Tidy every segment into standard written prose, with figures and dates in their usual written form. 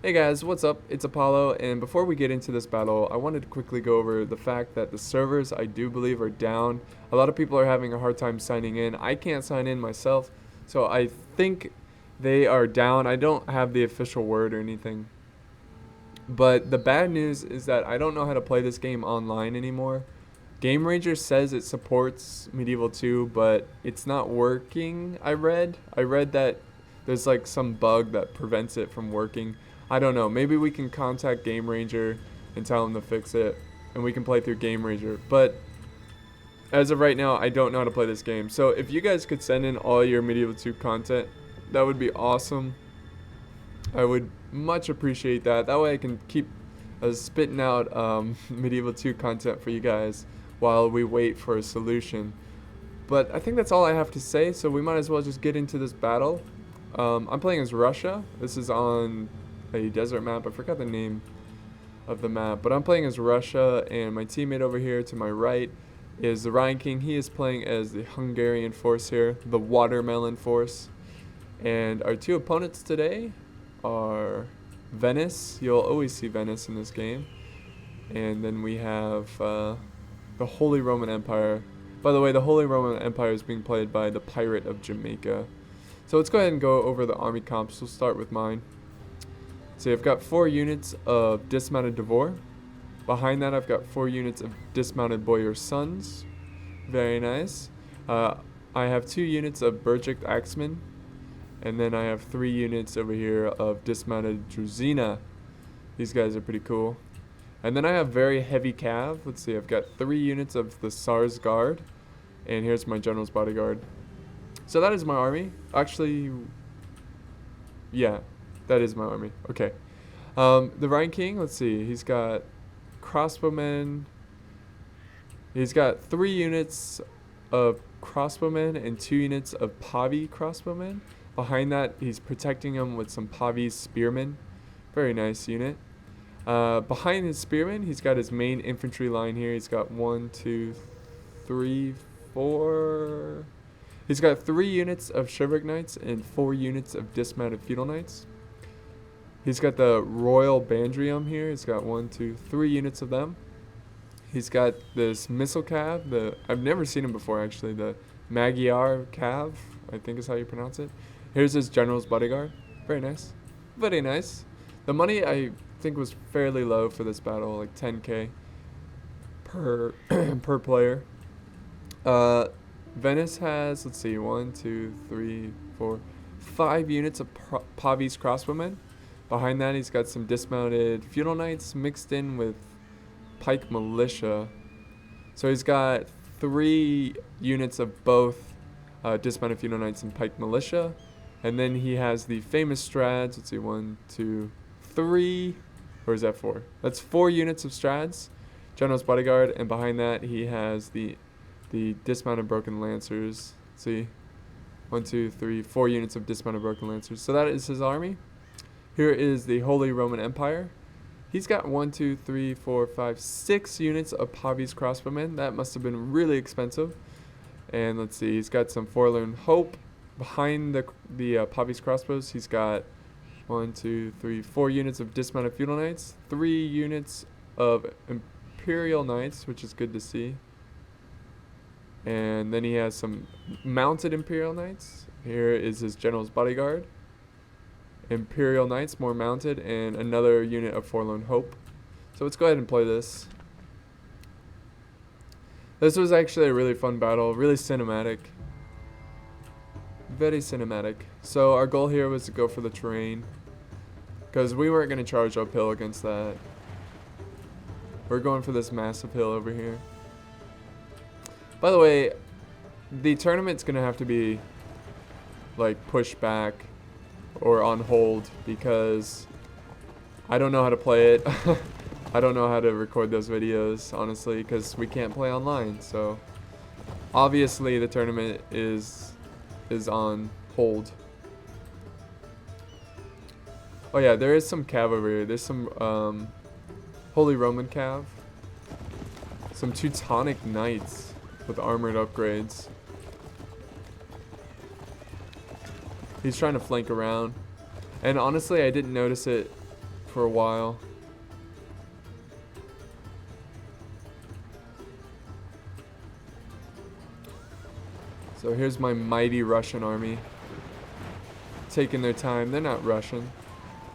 Hey guys, what's up? It's Apollo, and before we get into this battle, I wanted to quickly go over the fact that the servers, I do believe, are down. A lot of people are having a hard time signing in. I can't sign in myself, so I think they are down. I don't have the official word or anything. But the bad news is that I don't know how to play this game online anymore. Game Ranger says it supports Medieval 2, but it's not working, I read. I read that there's like some bug that prevents it from working. I don't know. Maybe we can contact Game Ranger and tell them to fix it, and we can play through Game Ranger. But as of right now, I don't know how to play this game. So if you guys could send in all your Medieval 2 content, that would be awesome. I would much appreciate that. That way I can keep spitting out Medieval 2 content for you guys while we wait for a solution. But I think that's all I have to say, so we might as well just get into this battle. I'm playing as Russia. This is on a desert map. I forgot the name of the map, but I'm playing as Russia, and my teammate over here to my right is the Ryan King. He is playing as the Hungarian force here, the Watermelon force. And our two opponents today are Venice. You'll always see Venice in this game. And then we have the Holy Roman Empire. By the way, the Holy Roman Empire is being played by the Pirate of Jamaica. So let's go ahead and go over the army comps. We'll start with mine. So I've got 4 units of dismounted Devor. Behind that, I've got 4 units of dismounted Boyar Sons. Very nice. I have 2 units of Berjic Axemen. And then I have 3 units over here of dismounted Druzina. These guys are pretty cool. And then I have very heavy cav. Let's see, I've got 3 units of the Tsar's Guard. And here's my General's Bodyguard. So that is my army. Actually, yeah, that is my army. Okay. The Rhine King, let's see, he's got crossbowmen. He's got 3 units of crossbowmen and 2 units of Pavi crossbowmen. Behind that, he's protecting them with some Pavi spearmen. Very nice unit. Behind his spearmen, he's got his main infantry line here. He's got 1, 2, 3, 4. He's got 3 units of Chivalric Knights and 4 units of dismounted Feudal Knights. He's got the Royal Bandrium here. He's got 1, 2, 3 units of them. He's got this missile cav. I've never seen him before actually. The Magyar cav, I think is how you pronounce it. Here's his General's Bodyguard. Very nice. Very nice. The money I think was fairly low for this battle, like 10k per per player. Venice has, let's see, 1, 2, 3, 4, 5 units of Pavi's crossbowmen. Behind that, he's got some dismounted Feudal Knights mixed in with Pike Militia. So he's got 3 units of both dismounted Feudal Knights and Pike Militia. And then he has the famous Strads. Let's see, 1, 2, 3. Or is that 4? That's 4 units of Strads, General's Bodyguard. And behind that, he has the dismounted Broken Lancers. Let's see, 1, 2, 3, 4 units of dismounted Broken Lancers. So that is his army. Here is the Holy Roman Empire. He's got 1, 2, 3, 4, 5, 6 units of Pavi's crossbowmen. That must have been really expensive. And let's see, he's got some Forlorn Hope. Behind the Pavi's crossbows, he's got 1, 2, 3, 4 units of dismounted Feudal Knights, 3 units of Imperial Knights, which is good to see. And then he has some mounted Imperial Knights. Here is his General's Bodyguard. Imperial Knights, more mounted, and another unit of Forlorn Hope. So let's go ahead and play this. This was actually a really fun battle, really cinematic. Very cinematic. So our goal here was to go for the terrain, because we weren't going to charge uphill against that. We're going for this massive hill over here. By the way, the tournament's going to have to be like pushed back or on hold because I don't know how to play it. I don't know how to record those videos, honestly, because we can't play online. So obviously the tournament is on hold. Oh yeah, there is some cav over here. There's some Holy Roman cav. Some Teutonic Knights with armored upgrades. He's trying to flank around. And honestly, I didn't notice it for a while. So here's my mighty Russian army. Taking their time. They're not Russian.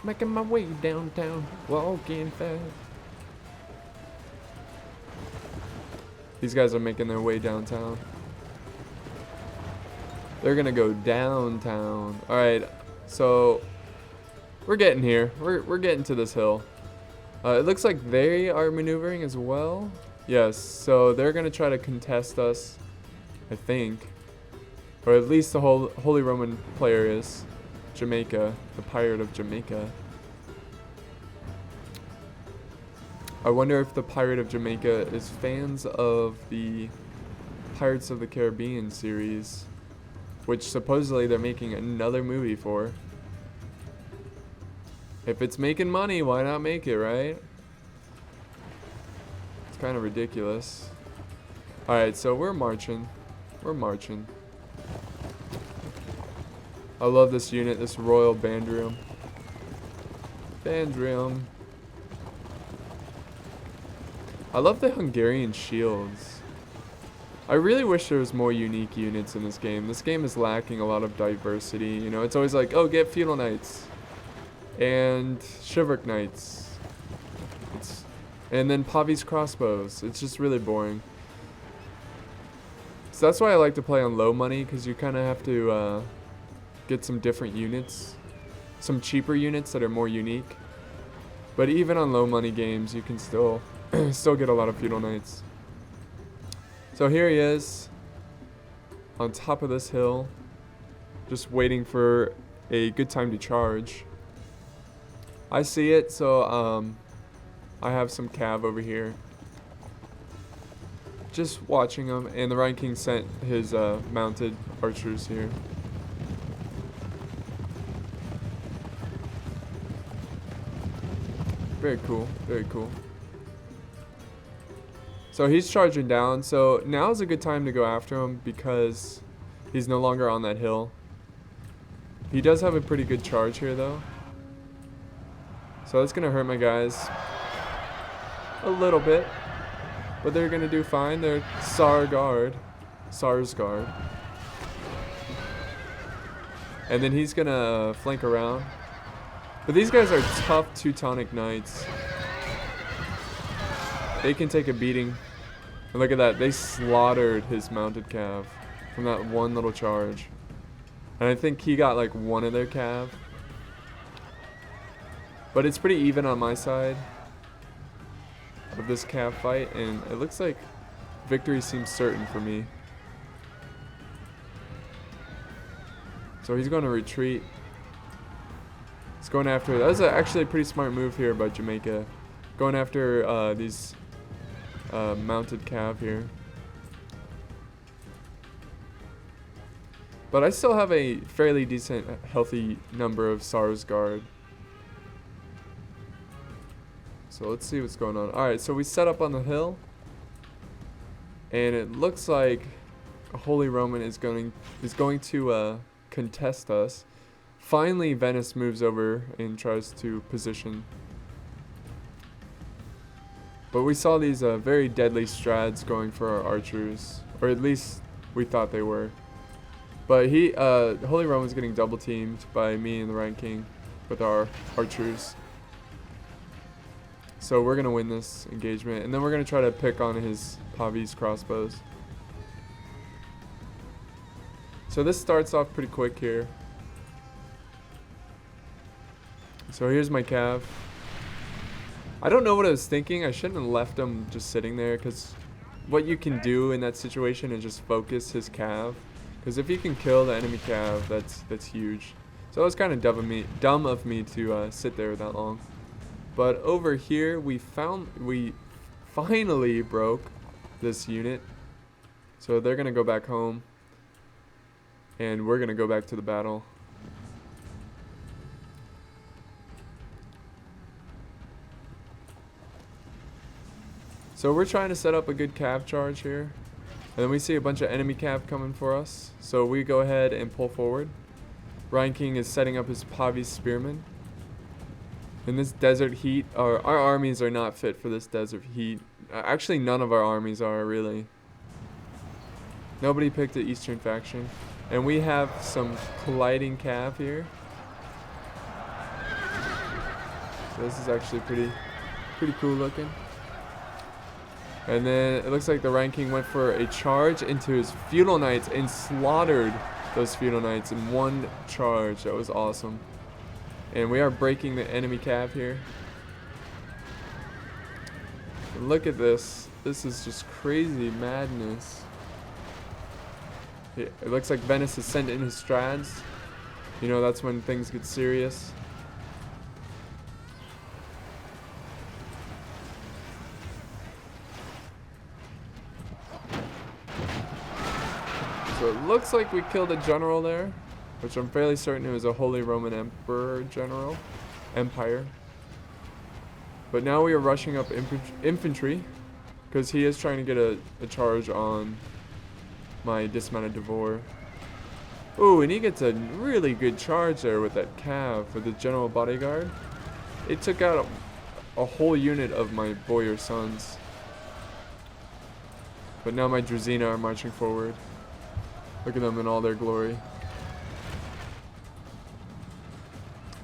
Making my way downtown. Walking fast. These guys are making their way downtown. They're gonna go downtown. Alright, so we're getting here. We're getting to this hill. It looks like they are maneuvering as well. Yes, so they're gonna try to contest us, I think. Or at least the Holy Roman player is. Jamaica, the Pirate of Jamaica. I wonder if the Pirate of Jamaica is fans of the Pirates of the Caribbean series, which supposedly they're making another movie for. If it's making money, why not make it, right? It's kind of ridiculous. Alright, so we're marching. We're marching. I love this unit, this Royal Bandrium. Bandrium. I love the Hungarian shields. I really wish there was more unique units in this game. This game is lacking a lot of diversity. You know, it's always like, oh, get Feudal Knights. And Chivalric Knights. And then Pavi's crossbows. It's just really boring. So that's why I like to play on low money, because you kind of have to get some different units. Some cheaper units that are more unique. But even on low money games, you can still get a lot of Feudal Knights. So here he is, on top of this hill, just waiting for a good time to charge. I see it, so I have some cav over here. Just watching him, and the Rhine King sent his mounted archers here. Very cool, very cool. So he's charging down, so now is a good time to go after him because he's no longer on that hill. He does have a pretty good charge here though. So that's gonna hurt my guys a little bit, but they're gonna do fine. They're Sarsgaard. And then he's gonna flank around. But these guys are tough Teutonic Knights. They can take a beating. And look at that, they slaughtered his mounted cav from that one little charge. And I think he got like one of their cav. But it's pretty even on my side of this cav fight, and it looks like victory seems certain for me. So he's going to retreat. He's going after, that was actually a pretty smart move here by Jamaica. Going after these mounted cav here. But I still have a fairly decent, healthy number of Sarsgaard. So let's see what's going on. Alright, so we set up on the hill. And it looks like a Holy Roman is going to contest us. Finally, Venice moves over and tries to position. But we saw these very deadly strads going for our archers. Or at least we thought they were. But Holy Roman's getting double teamed by me and the Rhine King with our archers. So we're going to win this engagement. And then we're going to try to pick on his Pavi's crossbows. So this starts off pretty quick here. So here's my cav. I don't know what I was thinking. I shouldn't have left him just sitting there, because what you can do in that situation is just focus his cav. Because if he can kill the enemy cav, that's huge. So it was kind of dumb of me to sit there that long. But over here, we finally broke this unit. So they're gonna go back home, and we're gonna go back to the battle. So we're trying to set up a good cav charge here. And then we see a bunch of enemy cav coming for us. So we go ahead and pull forward. Rhine King is setting up his Pavi spearmen. In this desert heat, our armies are not fit for this desert heat. Actually, none of our armies are, really. Nobody picked the Eastern faction. And we have some colliding cav here. So this is actually pretty cool looking. And then it looks like the Rhine King went for a charge into his feudal knights and slaughtered those feudal knights in one charge. That was awesome. And we are breaking the enemy cav here. And look at this. This is just crazy madness. It looks like Venice has sent in his strads. You know, that's when things get serious. So it looks like we killed a general there, which I'm fairly certain it was a Holy Roman Emperor general, Empire. But now we are rushing up infantry, because he is trying to get a charge on my dismounted Devore. Ooh, and he gets a really good charge there with that cav for the general bodyguard. It took out a whole unit of my Boyar sons. But now my Druzina are marching forward. Look at them in all their glory.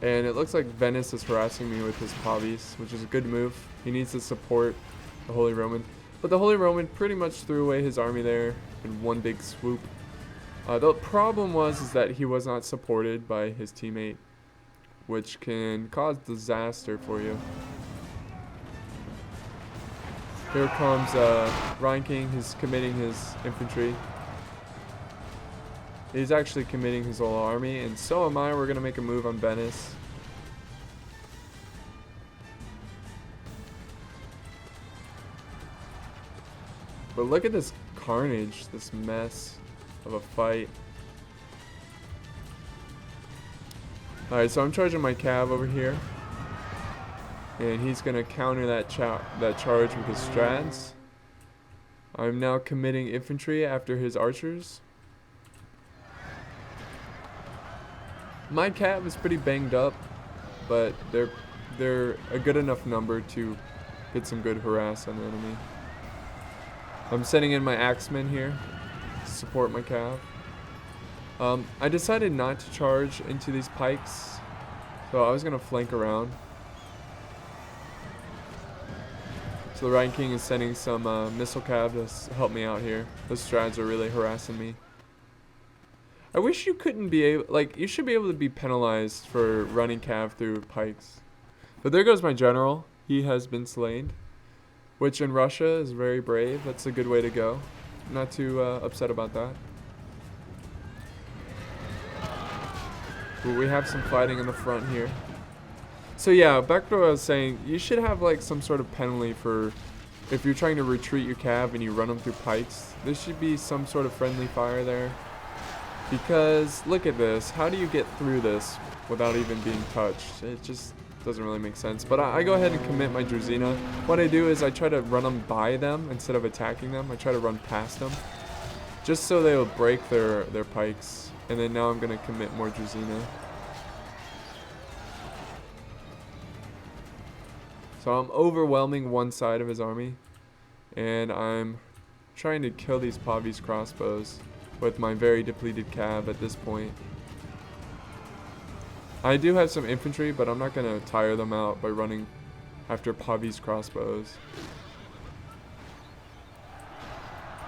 And it looks like Venice is harassing me with his Pavis, which is a good move. He needs to support the Holy Roman. But the Holy Roman pretty much threw away his army there in one big swoop. The problem is that he was not supported by his teammate, which can cause disaster for you. Here comes Rhine King. He's committing his infantry. He's actually committing his whole army, and so am I. We're going to make a move on Venice. But look at this carnage, this mess of a fight. Alright, so I'm charging my cav over here. And he's going to counter that charge with his strads. I'm now committing infantry after his archers. My cav is pretty banged up, but they're a good enough number to get some good harass on the enemy. I'm sending in my axemen here to support my cav. I decided not to charge into these pikes, so I was gonna flank around. So the Rhine King is sending some missile cav to help me out here. Those strads are really harassing me. I wish you couldn't be able, like, you should be able to be penalized for running cav through pikes. But there goes my general. He has been slain, which in Russia is very brave. That's a good way to go. I'm not too upset about that. But we have some fighting in the front here. So yeah, back to what I was saying, you should have like some sort of penalty for if you're trying to retreat your cav and you run them through pikes. There should be some sort of friendly fire there. Because, look at this, how do you get through this without even being touched? It just doesn't really make sense. But I go ahead and commit my Druzina. What I do is I try to run them by them instead of attacking them. I try to run past them, just so they'll break their pikes. And then now I'm going to commit more Druzina. So I'm overwhelming one side of his army. And I'm trying to kill these Pavis crossbows with my very depleted cav at this point. I do have some infantry, but I'm not going to tire them out by running after Pavis crossbows.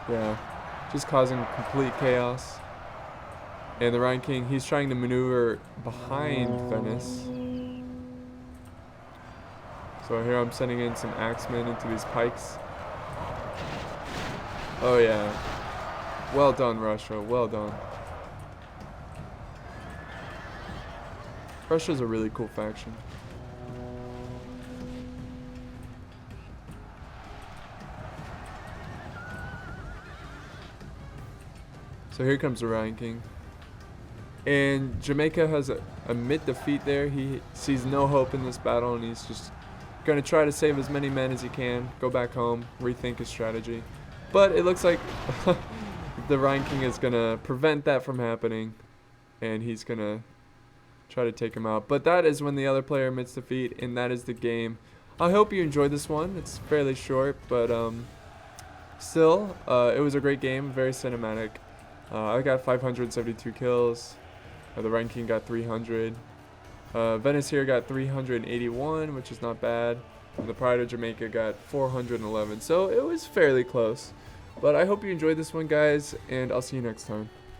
Yeah, just causing complete chaos. And the Rhine King, he's trying to maneuver behind Venice. So here I'm sending in some axemen into these pikes. Oh yeah. Well done, Russia. Well done. Russia's a really cool faction. So here comes the Rhine King. And Jamaica has a mid-defeat there. He sees no hope in this battle, and he's just going to try to save as many men as he can, go back home, rethink his strategy. But it looks like the Rhine King is going to prevent that from happening, and he's going to try to take him out. But that is when the other player admits defeat, and that is the game. I hope you enjoyed this one. It's fairly short, but still, it was a great game, very cinematic. I got 572 kills. The ranking got 300. Venice here got 381, which is not bad. And the Pride of Jamaica got 411. So it was fairly close. But I hope you enjoyed this one, guys, and I'll see you next time.